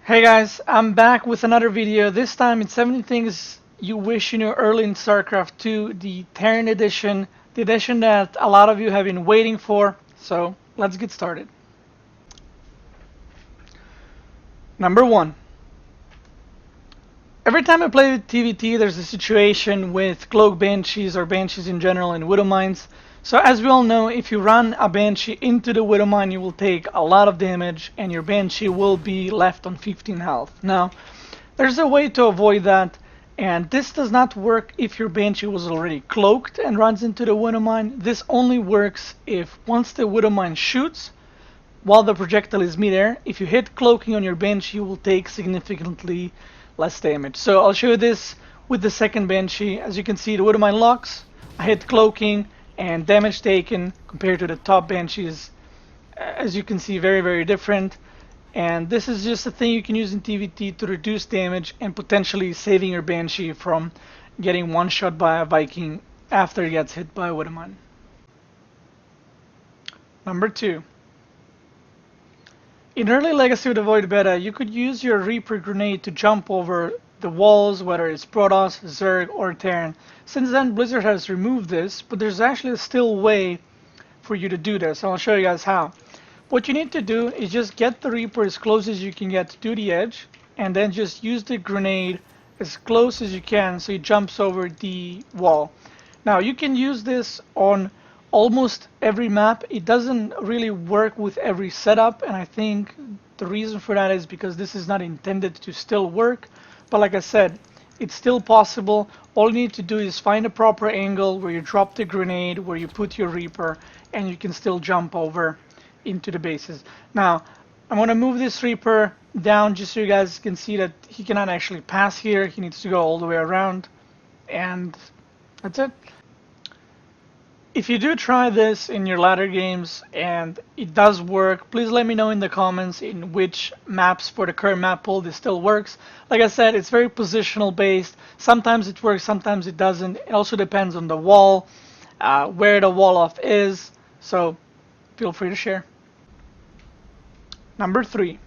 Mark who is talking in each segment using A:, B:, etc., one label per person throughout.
A: Hey guys, I'm back with another video. This time it's 70 things you wish you knew early in StarCraft 2, the TERRAN edition, the edition that a lot of you have been waiting for. So let's get started. Number 1. Every time I play with TVT, there's a situation with cloak banshees or banshees in general in widow mines. So as we all know, if you run a Banshee into the Widow Mine, you will take a lot of damage and your Banshee will be left on 15 health. Now, there's a way to avoid that, and this does not work if your Banshee was already cloaked and runs into the Widow Mine. This only works if once the Widow Mine shoots, while the projectile is midair, if you hit cloaking on your Banshee, you will take significantly less damage. So I'll show you this with the second Banshee. As you can see, the Widow Mine locks, I hit cloaking, and damage taken compared to the top Banshees, as you can see, very different. And this is just a thing you can use in TVT to reduce damage and potentially saving your Banshee from getting one shot by a Viking after it gets hit by a Widow Mine. Number 2. In early Legacy of the Void Beta, you could use your Reaper grenade to jump over the walls, whether it's Protoss, Zerg, or Terran. Since then, Blizzard has removed this, but there's actually still a way for you to do this. I'll show you guys how. What you need to do is just get the Reaper as close as you can get to the edge, and then just use the grenade as close as you can so it jumps over the wall. Now, you can use this on almost every map. It doesn't really work with every setup, and I think the reason for that is because this is not intended to still work. But like I said, it's still possible. All you need to do is find a proper angle where you drop the grenade, where you put your Reaper, and you can still jump over into the bases. Now, I'm going to move this Reaper down just so you guys can see that he cannot actually pass here. He needs to go all the way around, and that's it. If you do try this in your ladder games and it does work, please let me know in the comments in which maps for the current map pool this still works. Like I said, it's very positional based. Sometimes it works, sometimes it doesn't. It also depends on the wall, where the wall off is, so feel free to share. Number 3.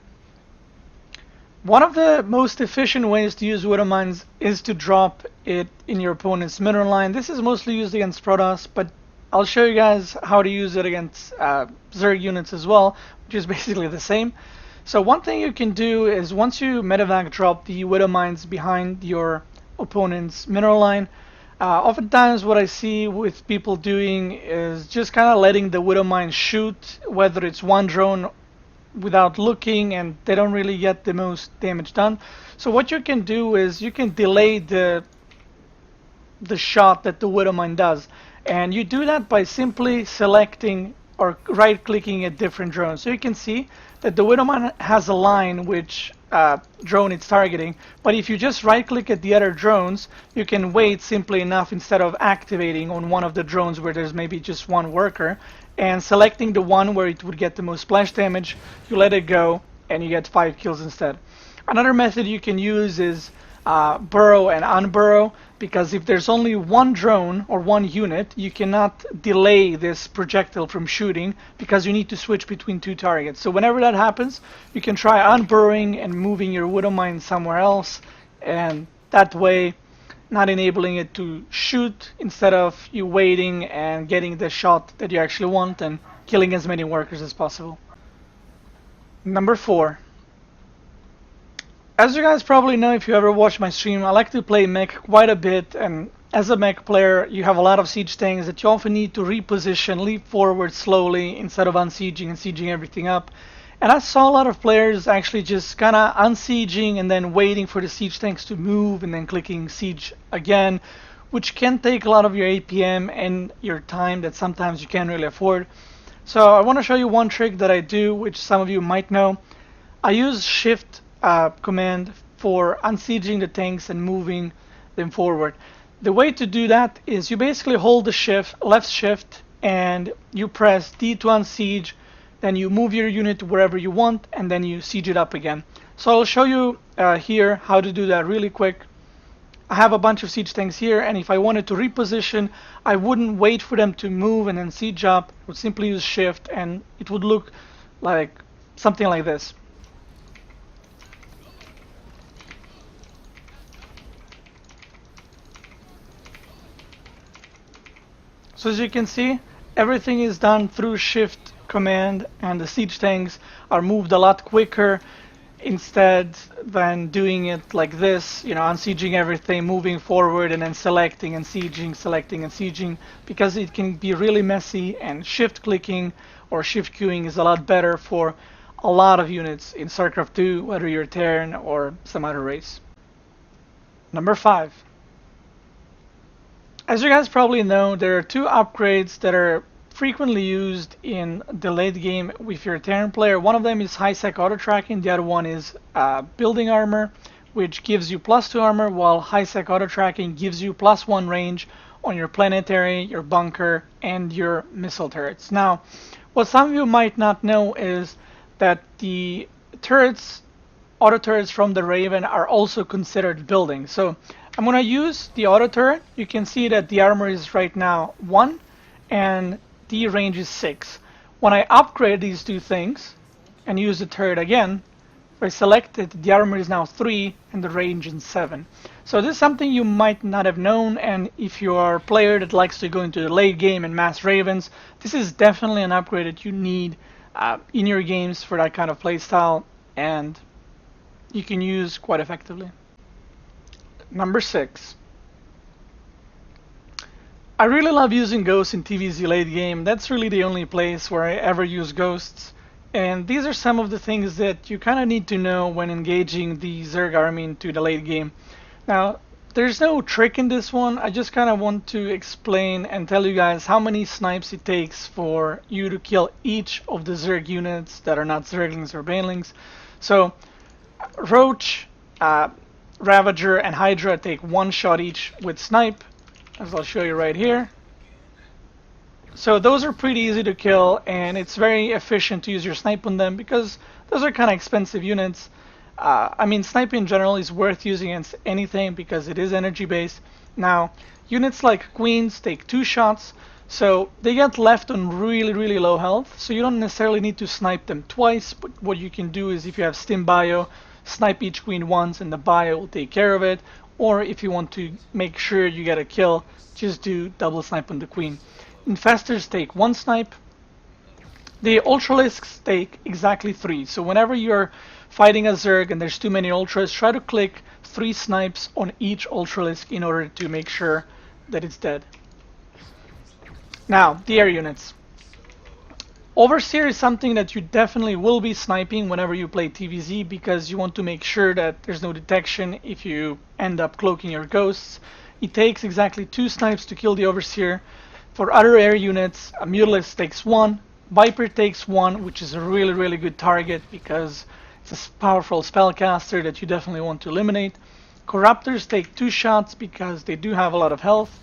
A: One of the most efficient ways to use Widow Mines is to drop it in your opponent's mineral line. This is mostly used against Protoss, but I'll show you guys how to use it against Zerg units as well, which is basically the same. So one thing you can do is once you Medevac drop the Widow Mines behind your opponent's mineral line, oftentimes what I see with people doing is just kind of letting the Widow Mine shoot, whether it's one drone without looking, and they don't really get the most damage done. So what you can do is you can delay the shot that the Widow Mine does. And you do that by simply selecting or right-clicking at different drones. So you can see that the Widow Mine has a line which drone it's targeting. But if you just right-click at the other drones, you can wait simply enough instead of activating on one of the drones where there's maybe just one worker. And selecting the one where it would get the most splash damage, you let it go and you get 5 kills instead. Another method you can use is burrow and unburrow, because if there's only one drone or one unit, you cannot delay this projectile from shooting because you need to switch between 2 targets. So whenever that happens, you can try unburrowing and moving your Widow Mine somewhere else, and that way not enabling it to shoot instead of you waiting and getting the shot that you actually want and killing as many workers as possible. Number 4. As you guys probably know if you ever watch my stream, I like to play mech quite a bit, and as a mech player you have a lot of siege tanks that you often need to reposition, leap forward slowly instead of unsieging and sieging everything up. And I saw a lot of players actually just kind of unsieging and then waiting for the siege tanks to move and then clicking siege again, which can take a lot of your APM and your time that sometimes you can't really afford. So I want to show you one trick that I do, which some of you might know. I use shift command for unsieging the tanks and moving them forward. The way to do that is you basically hold the shift, left shift, and you press D to unsiege, then you move your unit wherever you want, and then you siege it up again. So I'll show you here how to do that really quick. I have a bunch of siege tanks here, and if I wanted to reposition, I wouldn't wait for them to move and then siege up. I would simply use shift, and it would look like something like this. So as you can see, everything is done through shift command, and the siege tanks are moved a lot quicker instead than doing it like this, you know, unsieging everything, moving forward and then selecting and sieging, selecting and sieging, because it can be really messy, and shift clicking or shift queuing is a lot better for a lot of units in StarCraft 2, whether you're Terran or some other race. Number 5. As you guys probably know, there are two upgrades that are frequently used in the late game if you're a Terran player. One of them is high sec auto tracking, the other one is building armor, which gives you +2 armor, while high sec auto tracking gives you +1 range on your planetary, your bunker, and your missile turrets. Now, what some of you might not know is that the turrets, auto turrets from the Raven, are also considered buildings. So I'm going to use the auto turret. You can see that the armor is right now 1 and the range is 6. When I upgrade these two things and use the turret again, if I select it, the armor is now 3 and the range is 7. So this is something you might not have known, and if you are a player that likes to go into the late game and mass Ravens, this is definitely an upgrade that you need in your games for that kind of playstyle, and you can use quite effectively. Number 6. I really love using ghosts in TVZ late game. That's really the only place where I ever use ghosts. And these are some of the things that you kind of need to know when engaging the Zerg army into the late game. Now, there's no trick in this one. I just kind of want to explain and tell you guys how many snipes it takes for you to kill each of the Zerg units that are not Zerglings or Banelings. So, Roach, Ravager, and Hydra take 1 shot each with snipe, as I'll show you right here. So those are pretty easy to kill, and it's very efficient to use your snipe on them because those are kind of expensive units. I mean, snipe in general is worth using against anything because it is energy based. Now, units like Queens take 2 shots, so they get left on really low health, so you don't necessarily need to snipe them twice. But what you can do is, if you have stim bio, snipe each queen once and the bio will take care of it. Or if you want to make sure you get a kill, just do double snipe on the queen. Infestors take 1 snipe. The Ultralisks take exactly 3. So whenever you're fighting a Zerg and there's too many Ultras, try to click 3 snipes on each Ultralisk in order to make sure that it's dead. Now, the air units. Overseer is something that you definitely will be sniping whenever you play TVZ, because you want to make sure that there's no detection if you end up cloaking your ghosts. It takes exactly 2 snipes to kill the Overseer. For other air units, a Mutalisk takes 1, Viper takes 1, which is a really good target because it's a powerful spellcaster that you definitely want to eliminate. Corruptors take 2 shots because they do have a lot of health.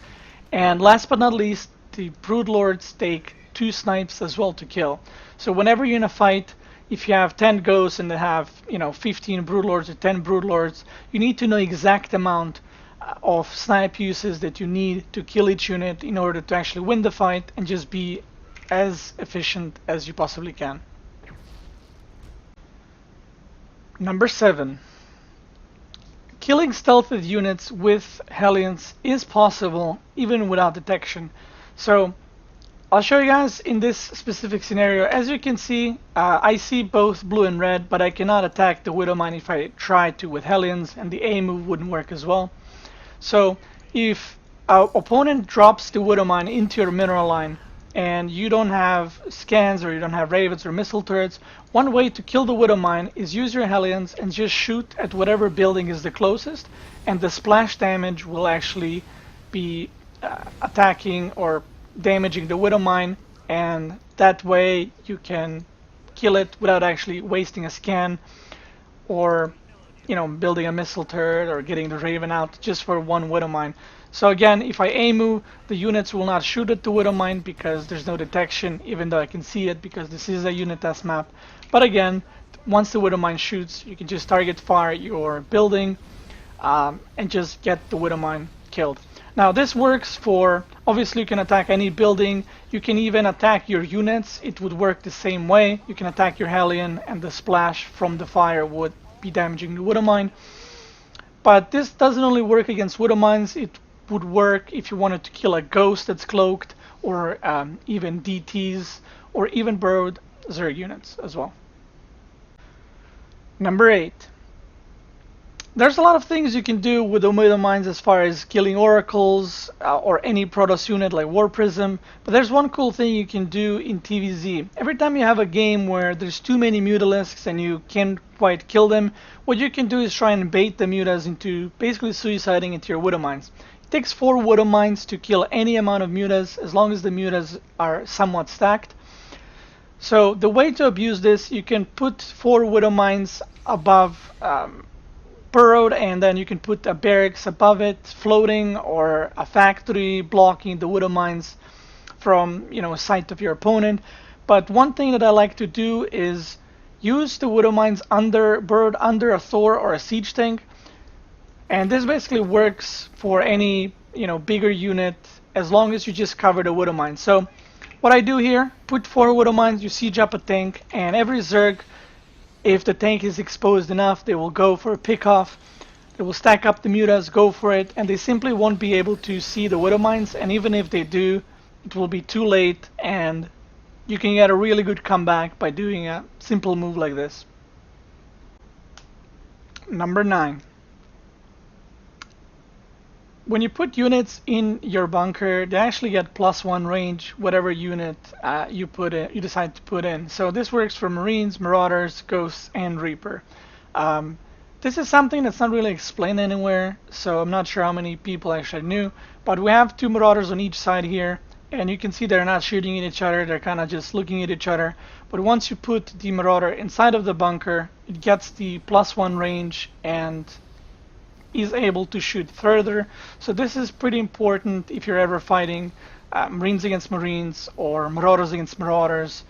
A: And last but not least, the Broodlords take 2 snipes as well to kill. So whenever you're in a fight, if you have 10 ghosts and they have, 15 Broodlords or 10 Broodlords, you need to know exact amount of snipe uses that you need to kill each unit in order to actually win the fight and just be as efficient as you possibly can. Number 7. Killing stealthed units with hellions is possible even without detection. So I'll show you guys in this specific scenario. As you can see, I see both blue and red, but I cannot attack the Widowmine if I try to with hellions, and the A move wouldn't work as well. So if our opponent drops the Widowmine into your mineral line and you don't have scans or you don't have ravens or missile turrets, one way to kill the Widowmine is use your hellions and just shoot at whatever building is the closest, and the splash damage will actually be attacking or damaging the Widowmine, and that way you can kill it without actually wasting a scan or building a missile turret or getting the Raven out just for 1 Widowmine. So again, if I AMU, the units will not shoot at the Widowmine because there's no detection, even though I can see it because this is a unit test map. But again, once the Widowmine shoots, you can just target fire your building and just get the Widowmine killed. Now this works for, obviously you can attack any building, you can even attack your units, it would work the same way. You can attack your Hellion and the splash from the fire would be damaging the Widowmine. But this doesn't only work against Widowmines, it would work if you wanted to kill a ghost that's cloaked, or even DTs, or even burrowed Zerg units as well. Number 8. There's a lot of things you can do with Omega Mines as far as killing oracles or any Protoss unit like War Prism, but there's one cool thing you can do in TVZ. Every time you have a game where there's too many Mutalisks and you can't quite kill them, what you can do is try and bait the Mutas into basically suiciding into your Widow Mines. It takes 4 Widow Mines to kill any amount of Mutas as long as the Mutas are somewhat stacked. So the way to abuse this, you can put 4 Widow Mines above burrowed, and then you can put a barracks above it floating, or a factory blocking the Widow Mines from sight of your opponent. But one thing that I like to do is use the Widow Mines burrowed under a Thor or a siege tank, and this basically works for any bigger unit as long as you just cover the Widow Mines. So what I do here, put 4 Widow Mines, you siege up a tank, and every Zerg, if the tank is exposed enough, they will go for a pick-off. They will stack up the Mutas, go for it, and they simply won't be able to see the Widow Mines, and even if they do, it will be too late, and you can get a really good comeback by doing a simple move like this. Number 9. When you put units in your bunker, they actually get +1 range, whatever unit you decide to put in. So this works for Marines, Marauders, Ghosts, and Reaper. This is something that's not really explained anywhere, so I'm not sure how many people actually knew. But we have 2 Marauders on each side here, and you can see they're not shooting at each other, they're kind of just looking at each other. But once you put the Marauder inside of the bunker, it gets the +1 range and is able to shoot further. So this is pretty important if you're ever fighting Marines against Marines, or Marauders against Marauders,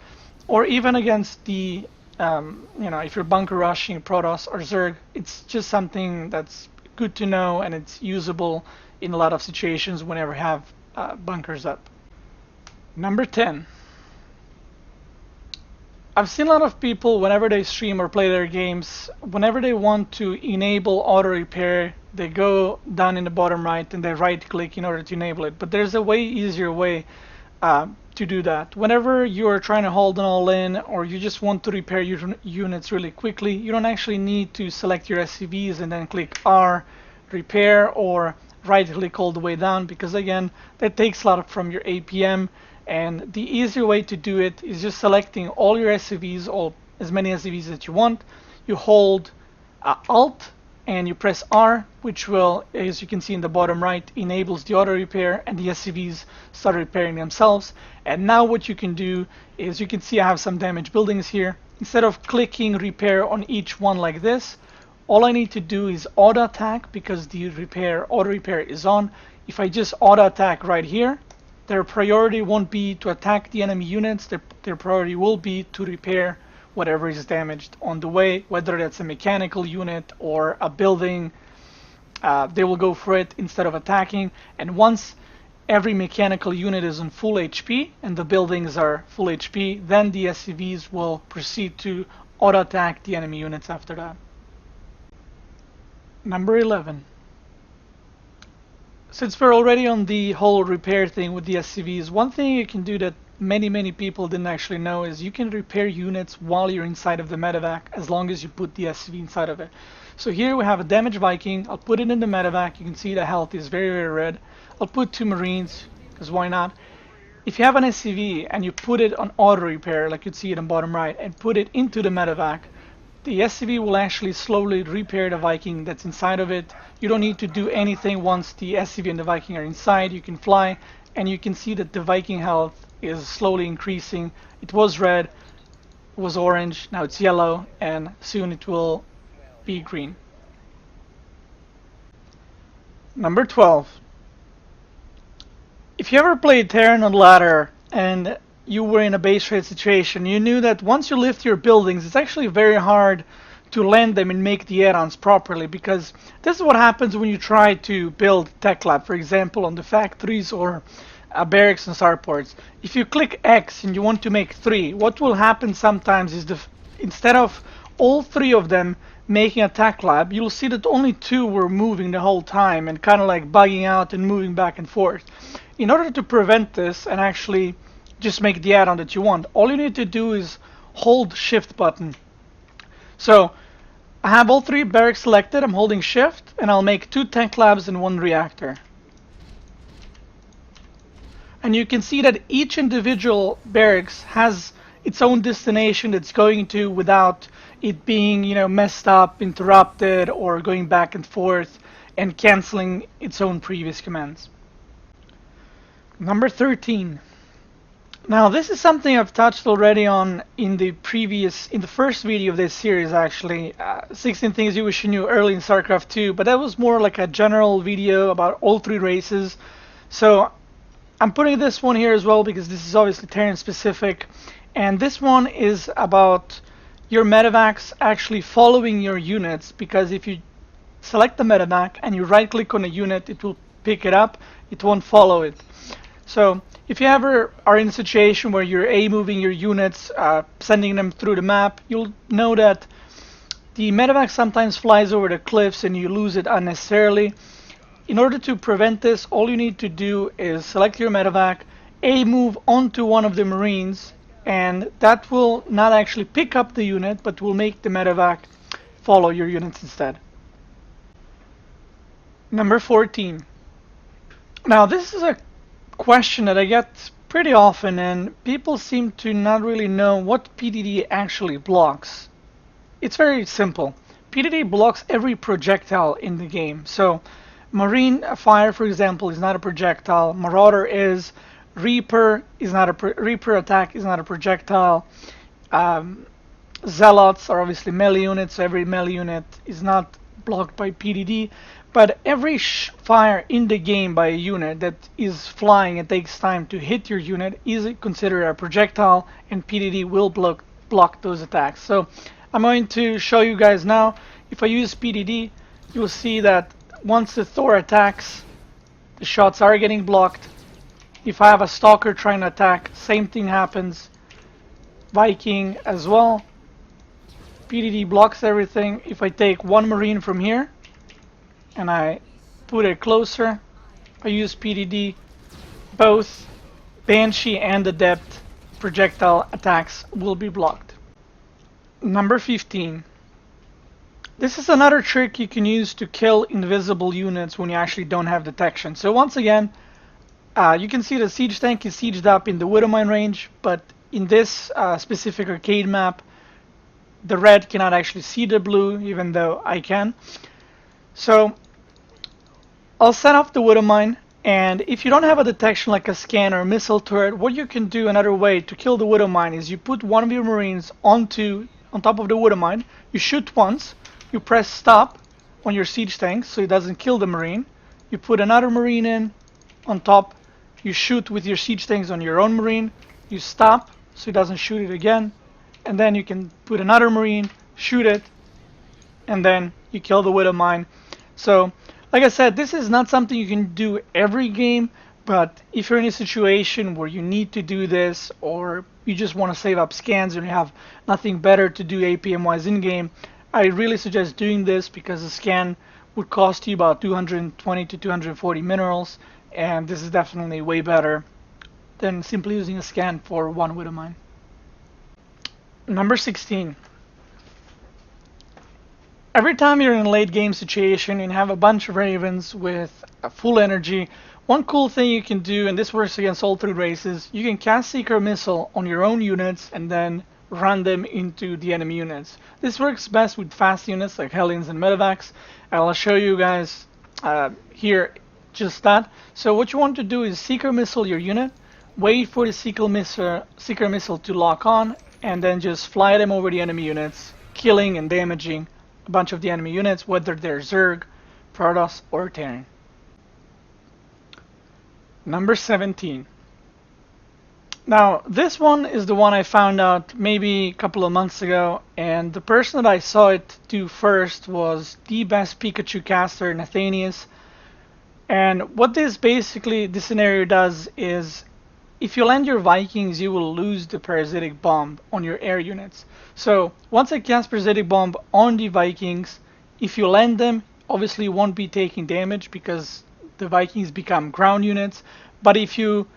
A: or even against the if you're bunker rushing Protoss or Zerg. It's just something that's good to know, and it's usable in a lot of situations whenever you have bunkers up. Number 10. I've seen a lot of people, whenever they stream or play their games, whenever they want to enable auto repair, they go down in the bottom right and they right click in order to enable it. But there's a way easier way to do that. Whenever you're trying to hold an all in, or you just want to repair your units really quickly, you don't actually need to select your SCVs and then click R repair or right click all the way down, because again, that takes a lot from your APM. And the easier way to do it is just selecting all your SCVs, as many SCVs that you want. You hold Alt and you press R, which will, as you can see in the bottom right, enables the auto repair, and the SCVs start repairing themselves. And now what you can do is, you can see I have some damaged buildings here. Instead of clicking repair on each one like this, all I need to do is auto attack, because the auto repair is on. If I just auto attack right here, their priority won't be to attack the enemy units, their priority will be to repair whatever is damaged on the way, whether that's a mechanical unit or a building. They will go for it instead of attacking, and once every mechanical unit is on full HP and the buildings are full HP, then the SCVs will proceed to auto attack the enemy units after that. Number 11. Since we're already on the whole repair thing with the SCVs, one thing you can do that many people didn't actually know is you can repair units while you're inside of the Medevac, as long as you put the SCV inside of it. So here we have a damaged Viking. I'll put it in the Medevac. You can see the health is very red. I'll put 2 Marines, because why not? If you have an SCV and you put it on auto repair, like you'd see it in bottom right, and put it into the Medevac, the SCV will actually slowly repair the Viking that's inside of it. You don't need to do anything once the SCV and the Viking are inside. You can fly, and you can see that the Viking health is slowly increasing. It was red, it was orange, now it's yellow, and soon it will be green. Number 12. If you ever played Terran on ladder and you were in a base raid situation, you knew that once you lift your buildings, it's actually very hard to land them and make the add-ons properly, because this is what happens when you try to build tech lab, for example, on the factories or barracks and starports. If you click X and you want to make 3, what will happen sometimes is instead of all 3 of them making a tech lab, you'll see that only 2 were moving the whole time and kind of like bugging out and moving back and forth. in order to prevent this and actually just make the add-on that you want, all you need to do is hold shift button. So I have all 3 barracks selected, I'm holding shift, and I'll make 2 tank labs and 1 reactor. And you can see that each individual barracks has its own destination it's going to without it being, messed up, interrupted, or going back and forth and canceling its own previous commands. Number 13. Now this is something I've touched already on in the first video of this series actually, 16 things you wish you knew early in StarCraft 2, but that was more like a general video about all 3 races. So I'm putting this one here as well because this is obviously Terran specific, and this one is about your Medevacs actually following your units, because if you select the Medevac and you right click on a unit, it will pick it up, it won't follow it. So if you ever are in a situation where you're moving your units, sending them through the map, you'll know that the Medevac sometimes flies over the cliffs and you lose it unnecessarily. In order to prevent this, all you need to do is select your Medevac, move onto one of the Marines, and that will not actually pick up the unit, but will make the Medevac follow your units instead. Number 14. Now this is a question that I get pretty often, and people seem to not really know what PDD actually blocks. It's very simple. PDD blocks every projectile in the game. So Marine fire, for example, is not a projectile. Marauder is. Reaper is not a Reaper attack is not a projectile. Zealots are obviously melee units, so every melee unit is not blocked by PDD. But every fire in the game by a unit that is flying and takes time to hit your unit is considered a projectile, and PDD will block those attacks. So I'm going to show you guys now. If I use PDD, you'll see that once the Thor attacks, the shots are getting blocked. If I have a Stalker trying to attack, same thing happens. Viking as well. PDD blocks everything. If I take 1 Marine from here and I put it closer, I use PDD, both Banshee and Adept projectile attacks will be blocked. Number 15. This is another trick you can use to kill invisible units when you actually don't have detection. So once again, you can see the siege tank is sieged up in the Widowmine range, but in this specific arcade map, the red cannot actually see the blue, even though I can. So I'll set off the Widowmine, and if you don't have a detection like a scan or a missile turret, what you can do another way to kill the Widowmine is you put one of your Marines on top of the Widowmine, you shoot once, you press stop on your siege tank so it doesn't kill the Marine, you put another Marine in on top, you shoot with your siege tanks on your own Marine, you stop so it doesn't shoot it again, and then you can put another Marine, shoot it, and then you kill the Widowmine. So like I said, this is not something you can do every game, but if you're in a situation where you need to do this, or you just want to save up scans and you have nothing better to do APM wise in game, I really suggest doing this, because a scan would cost you about 220 to 240 minerals, and this is definitely way better than simply using a scan for 1 Widowmine. Number 16. Every time you're in a late game situation and have a bunch of Ravens with full energy, one cool thing you can do, and this works against all 3 races, you can cast Seeker Missile on your own units and then run them into the enemy units. This works best with fast units like Hellions and Medevacs. I'll show you guys here just that. So what you want to do is Seeker Missile your unit, wait for the Seeker Missile to lock on, and then just fly them over the enemy units, killing and damaging a bunch of the enemy units, whether they're Zerg, Protoss, or Terran. Number 17. Now, this one is the one I found out maybe a couple of months ago, and the person that I saw it do first was the best Pikachu caster, Nathanius. And what this scenario does is, if you land your Vikings, you will lose the Parasitic Bomb on your air units. So once I cast Parasitic Bomb on the Vikings, if you land them, obviously you won't be taking damage because the Vikings become ground units, But if you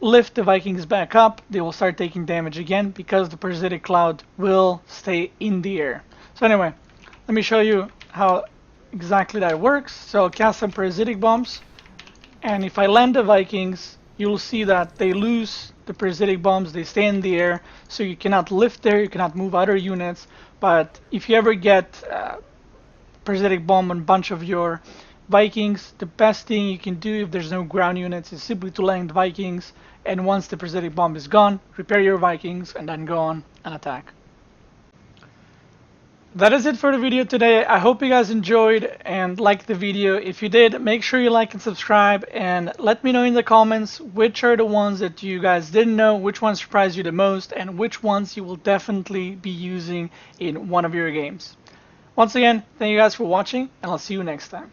A: lift the Vikings back up, they will start taking damage again because the Parasitic Cloud will stay in the air. So anyway, let me show you how exactly that works. So I'll cast some Parasitic Bombs, and if I land the Vikings, you'll see that they lose the Parasitic Bombs, they stay in the air, so you cannot lift there, you cannot move other units. But if you ever get Parasitic Bomb on a bunch of your Vikings, the best thing you can do if there's no ground units is simply to land Vikings, and once the Parasitic Bomb is gone, repair your Vikings and then go on and attack. That is it for the video today. I hope you guys enjoyed and liked the video. If you did, make sure you like and subscribe, and let me know in the comments which are the ones that you guys didn't know, which ones surprised you the most, and which ones you will definitely be using in one of your games. Once again, thank you guys for watching, and I'll see you next time.